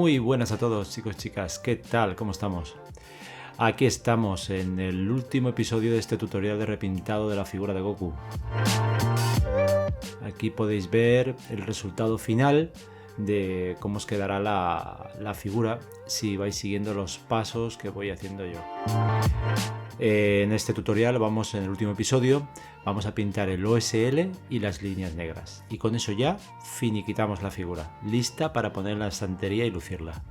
Muy buenas a todos, chicos, chicas, ¿qué tal? ¿Cómo estamos? Aquí estamos en el último episodio de este tutorial de repintado de la figura de Goku. Aquí podéis ver el resultado final de cómo os quedará la figura si vais siguiendo los pasos que voy haciendo yo. En este tutorial en el último episodio, vamos a pintar el OSL y las líneas negras. Y con eso ya finiquitamos la figura, lista para poner en la estantería y lucirla.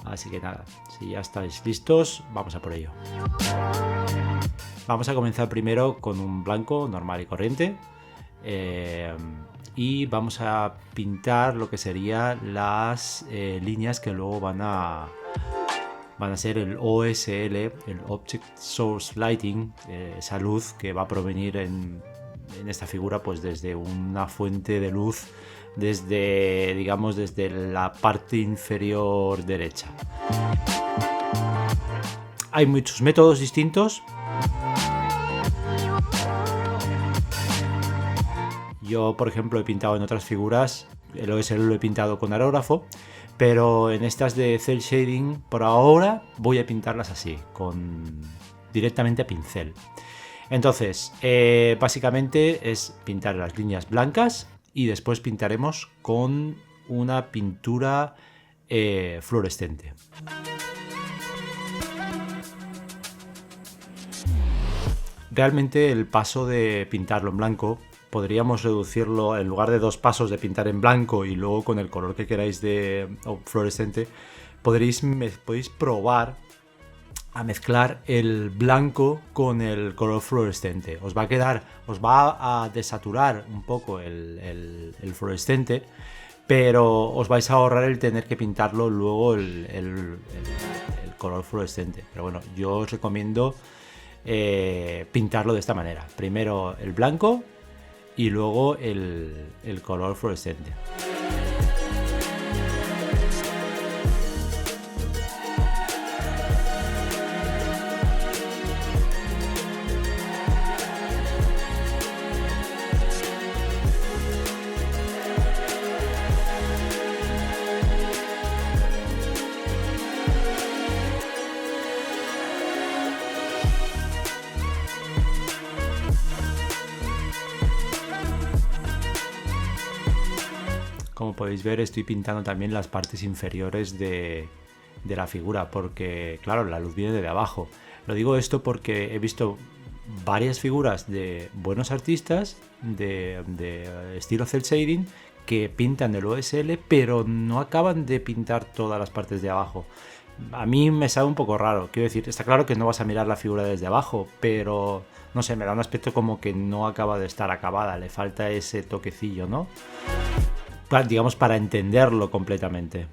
Así que nada, si ya estáis listos, vamos a por ello. Vamos a comenzar primero con un blanco normal y corriente. Y vamos a pintar lo que serían las líneas que luego van a ser el OSL, el Object Source Lighting, esa luz que va a provenir en esta figura pues desde una fuente de luz desde la parte inferior derecha. Hay muchos métodos distintos. Yo, por ejemplo, he pintado en otras figuras, el OSL lo he pintado con aerógrafo, pero en estas de cel shading, por ahora voy a pintarlas así, directamente a pincel. Entonces, básicamente es pintar las líneas blancas y después pintaremos con una pintura fluorescente. Realmente el paso de pintarlo en blanco podríamos reducirlo, en lugar de 2 pasos de pintar en blanco y luego con el color que queráis de fluorescente, podéis probar a mezclar el blanco con el color fluorescente. Os va a desaturar un poco el fluorescente, pero os vais a ahorrar el tener que pintarlo luego el color fluorescente. Pero bueno, yo os recomiendo pintarlo de esta manera. Primero el blanco y luego el color fluorescente. Como podéis ver, estoy pintando también las partes inferiores de la figura, porque claro, la luz viene de abajo. Lo digo esto porque he visto varias figuras de buenos artistas de estilo cel shading que pintan el OSL, pero no acaban de pintar todas las partes de abajo. A mí me sabe un poco raro. Quiero decir, está claro que no vas a mirar la figura desde abajo, pero no sé, me da un aspecto como que no acaba de estar acabada, le falta ese toquecillo, ¿no? Digamos, para entenderlo completamente.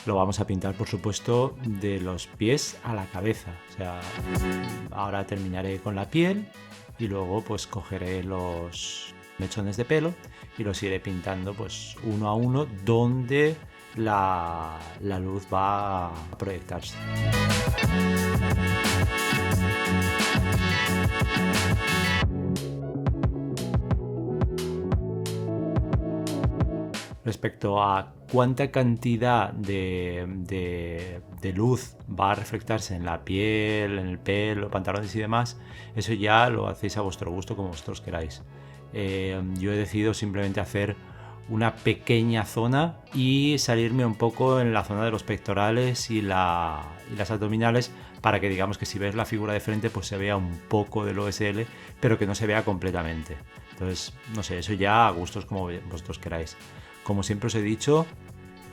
Lo vamos a pintar, por supuesto, de los pies a la cabeza. O sea, ahora terminaré con la piel y luego pues cogeré los mechones de pelo y los iré pintando pues uno a uno donde la luz va a proyectarse. Respecto a cuánta cantidad de luz va a reflectarse en la piel, en el pelo, pantalones y demás, eso ya lo hacéis a vuestro gusto, como vosotros queráis. Yo he decidido simplemente hacer una pequeña zona y salirme un poco en la zona de los pectorales y las abdominales, para que digamos que si ves la figura de frente pues se vea un poco del OSL, pero que no se vea completamente. Entonces, no sé, eso ya a gustos como vosotros queráis. como siempre os he dicho,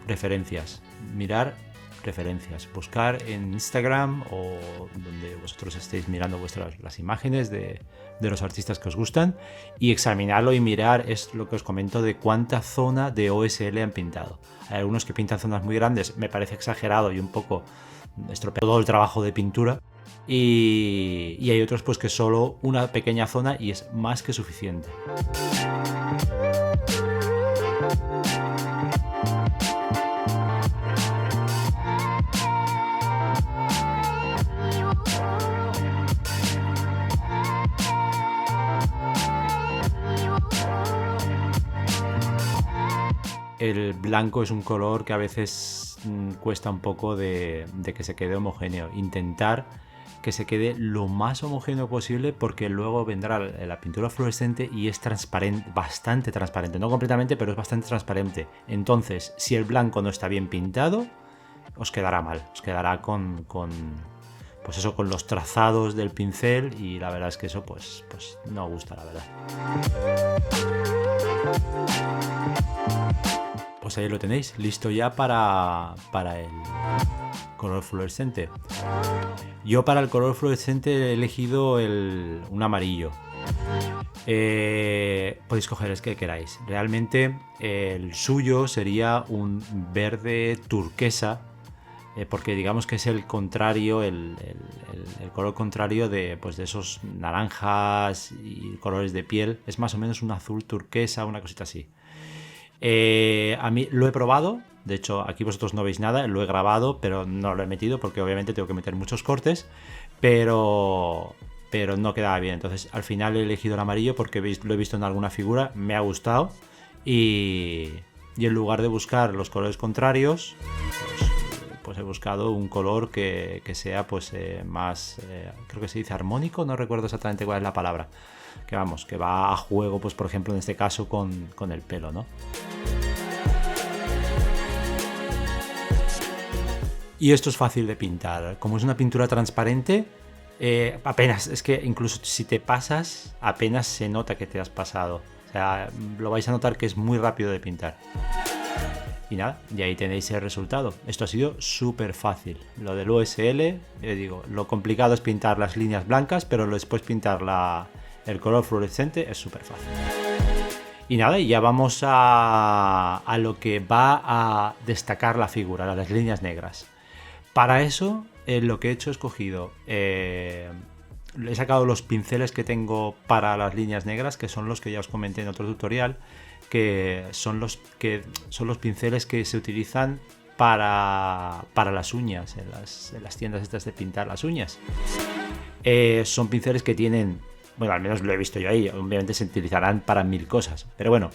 referencias, mirar referencias, buscar en Instagram o donde vosotros estéis mirando las imágenes de los artistas que os gustan y examinarlo y mirar, es lo que os comento, de cuánta zona de OSL han pintado. Hay algunos que pintan zonas muy grandes, me parece exagerado y un poco estropeado todo el trabajo de pintura, y hay otros pues que solo una pequeña zona y es más que suficiente. El blanco es un color que a veces cuesta un poco de que se quede homogéneo. Intentar que se quede lo más homogéneo posible, porque luego vendrá la pintura fluorescente y es transparente, bastante transparente. No completamente, pero es bastante transparente. Entonces, si el blanco no está bien pintado, os quedará mal. Os quedará con los trazados del pincel, y la verdad es que eso pues no gusta, la verdad. Pues ahí lo tenéis, listo ya para el color fluorescente. Yo para el color fluorescente he elegido un amarillo. Podéis coger el que queráis. Realmente el suyo sería un verde turquesa, porque digamos que es el contrario, el color contrario de esos naranjas y colores de piel. Es más o menos un azul turquesa, una cosita así. A mí lo he probado, de hecho aquí vosotros no veis nada, lo he grabado pero no lo he metido porque obviamente tengo que meter muchos cortes, pero no quedaba bien. Entonces al final he elegido el amarillo porque lo he visto en alguna figura, me ha gustado, y en lugar de buscar los colores contrarios, pues he buscado un color que sea más, creo que se dice armónico, no recuerdo exactamente cuál es la palabra, que va a juego, pues por ejemplo en este caso con el pelo, ¿no? Y esto es fácil de pintar, como es una pintura transparente, apenas, es que incluso si te pasas, apenas se nota que te has pasado. O sea, lo vais a notar que es muy rápido de pintar. Y nada, y ahí tenéis el resultado. Esto ha sido súper fácil. Lo del OSL, digo, lo complicado es pintar las líneas blancas, pero después pintar el color fluorescente es súper fácil. Y nada, y ya vamos a lo que va a destacar la figura, las líneas negras. Para eso, lo que he hecho es cogido, he sacado los pinceles que tengo para las líneas negras, que son los que ya os comenté en otro tutorial, que son los pinceles que se utilizan para las uñas, en las tiendas estas de pintar las uñas. Son pinceles que tienen, bueno, al menos lo he visto yo ahí, obviamente se utilizarán para 1000 cosas, pero bueno,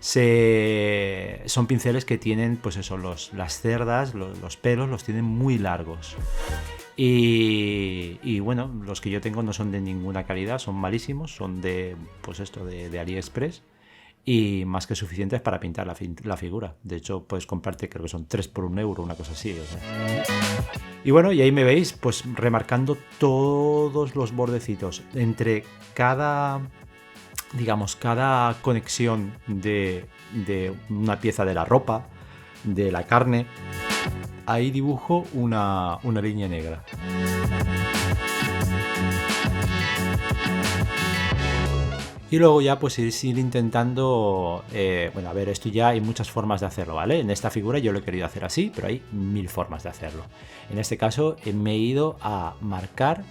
son pinceles que tienen, pues eso, las cerdas, los pelos los tienen muy largos. Y bueno, los que yo tengo no son de ninguna calidad, son malísimos, son de AliExpress, y más que suficientes para pintar la figura. De hecho, puedes comprarte, creo que son 3 por 1 euro, una cosa así, o sea. Y bueno, y ahí me veis pues remarcando todos los bordecitos entre cada conexión de una pieza de la ropa, de la carne. Ahí dibujo una línea negra. Y luego ya pues ir intentando, a ver, esto ya hay muchas formas de hacerlo, ¿vale? En esta figura yo lo he querido hacer así, pero hay 1000 formas de hacerlo. En este caso me he ido a marcar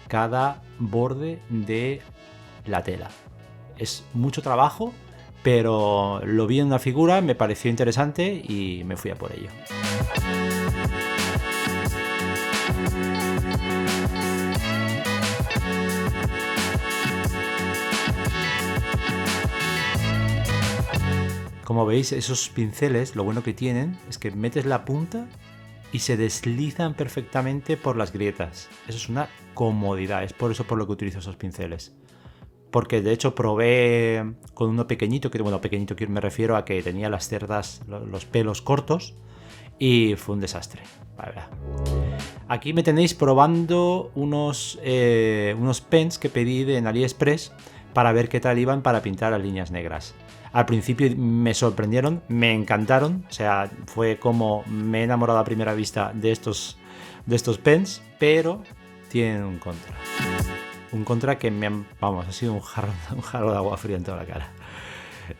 cada borde de la tela. Es mucho trabajo, pero lo vi en una figura, me pareció interesante y me fui a por ello. Como veis, esos pinceles, lo bueno que tienen es que metes la punta y se deslizan perfectamente por las grietas. Eso es una comodidad, es por eso por lo que utilizo esos pinceles. Porque de hecho probé con uno pequeñito, pequeñito que me refiero a que tenía las cerdas, los pelos cortos, y fue un desastre, la verdad. Aquí me tenéis probando unos pens que pedí en AliExpress para ver qué tal iban para pintar las líneas negras. Al principio me sorprendieron, me encantaron, o sea, fue como me he enamorado a primera vista de estos pens, pero tienen un contra. Un contra que ha sido un jarro de agua fría en toda la cara.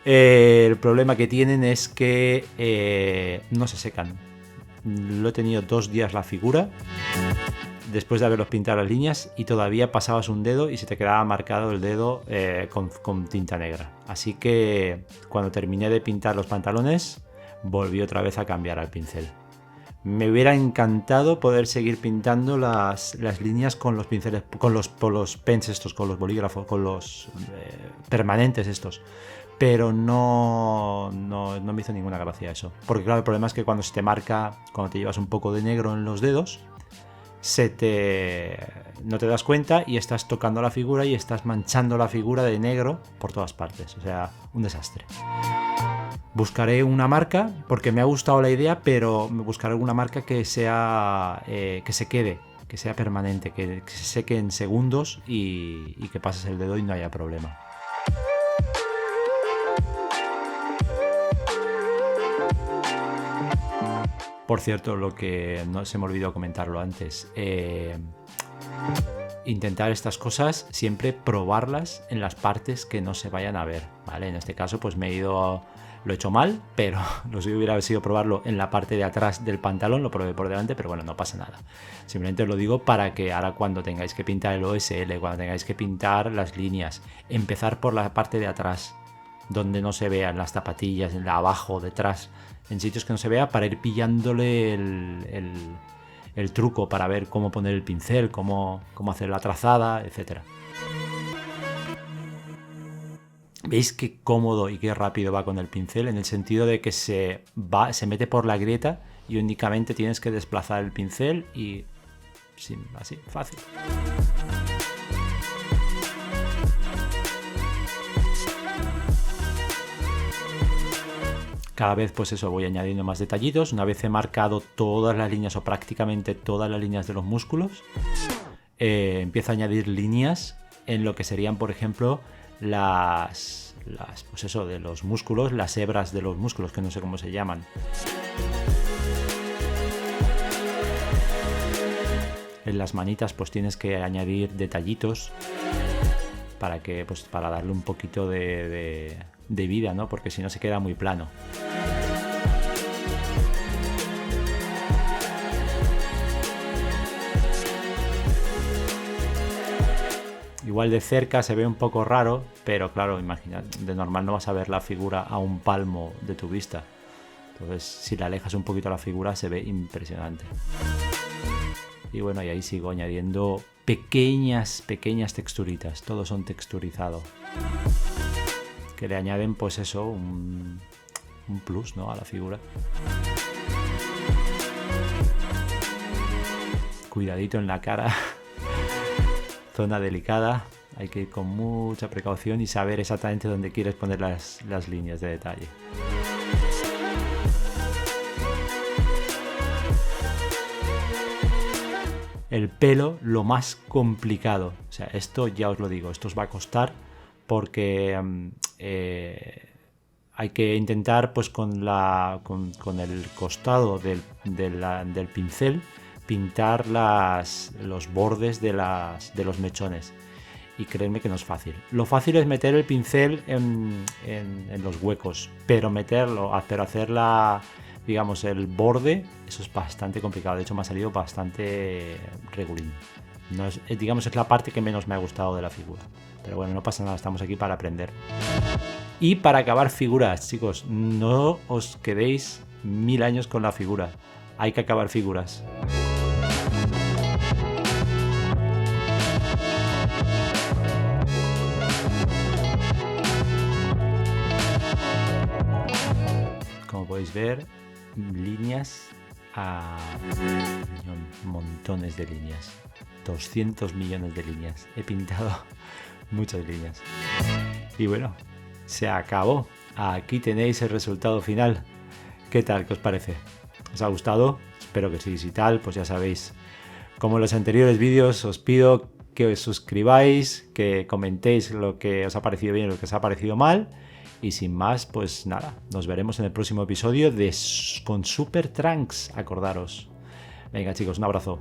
El problema que tienen es que no se secan. Lo he tenido 2 días la figura después de haberlos pintado las líneas y todavía pasabas un dedo y se te quedaba marcado el dedo con tinta negra. Así que cuando terminé de pintar los pantalones volví otra vez a cambiar al pincel. Me hubiera encantado poder seguir pintando las líneas con los pinceles, con los pens estos, con los bolígrafos, con los permanentes estos. Pero no me hizo ninguna gracia eso. Porque claro, el problema es que cuando se te marca, cuando te llevas un poco de negro en los dedos, no te das cuenta y estás tocando la figura y estás manchando la figura de negro por todas partes. O sea, un desastre. Buscaré una marca, porque me ha gustado la idea, pero me buscaré alguna marca que sea que se quede, que sea permanente, que se seque en segundos y que pases el dedo y no haya problema. Por cierto, lo que no se me olvidó comentarlo antes, intentar estas cosas siempre probarlas en las partes que no se vayan a ver, ¿vale? En este caso pues lo he hecho mal, pero lo suyo hubiera sido probarlo en la parte de atrás del pantalón, lo probé por delante, pero bueno, no pasa nada. Simplemente os lo digo para que ahora cuando tengáis que pintar el OSL, cuando tengáis que pintar las líneas, empezar por la parte de atrás, donde no se vean las zapatillas, abajo, detrás, en sitios que no se vea, para ir pillándole el truco, para ver cómo poner el pincel, cómo hacer la trazada, etcétera. ¿Veis qué cómodo y qué rápido va con el pincel? En el sentido de que se mete por la grieta y únicamente tienes que desplazar el pincel y así, fácil. Cada vez pues eso, voy añadiendo más detallitos. Una vez he marcado todas las líneas o prácticamente todas las líneas de los músculos, empiezo a añadir líneas en lo que serían, por ejemplo, pues eso, de los músculos, las hebras de los músculos, que no sé cómo se llaman. En las manitas pues tienes que añadir detallitos para darle un poquito de vida, ¿no? Porque si no se queda muy plano. Igual de cerca se ve un poco raro, pero claro, imagina, de normal no vas a ver la figura a un palmo de tu vista. Entonces, si la alejas un poquito a la figura, se ve impresionante. Y bueno, y ahí sigo añadiendo pequeñas texturitas. Todos son texturizados. Que le añaden, pues eso, un plus, ¿no?, a la figura. Cuidadito en la cara. Zona delicada, hay que ir con mucha precaución y saber exactamente dónde quieres poner las líneas de detalle. El pelo, lo más complicado, o sea, esto ya os lo digo, esto os va a costar porque hay que intentar pues con el costado del pincel pintar los bordes de los mechones, y creedme que no es fácil. Lo fácil es meter el pincel en los huecos, pero hacer digamos, el borde, eso es bastante complicado. De hecho me ha salido bastante regulín. Digamos, es la parte que menos me ha gustado de la figura, pero bueno, no pasa nada, estamos aquí para aprender. Y para acabar figuras, chicos, no os quedéis 1000 años con la figura, hay que acabar figuras. Como podéis ver, líneas a montones de líneas, 200 millones de líneas. He pintado muchas líneas. Y bueno, se acabó. Aquí tenéis el resultado final. ¿Qué tal? ¿Qué os parece? ¿Os ha gustado? Espero que sí. Si tal, pues ya sabéis, como en los anteriores vídeos, os pido que os suscribáis, que comentéis lo que os ha parecido bien y lo que os ha parecido mal. Y sin más, pues nada, nos veremos en el próximo episodio con Super Trunks, acordaros. Venga chicos, un abrazo.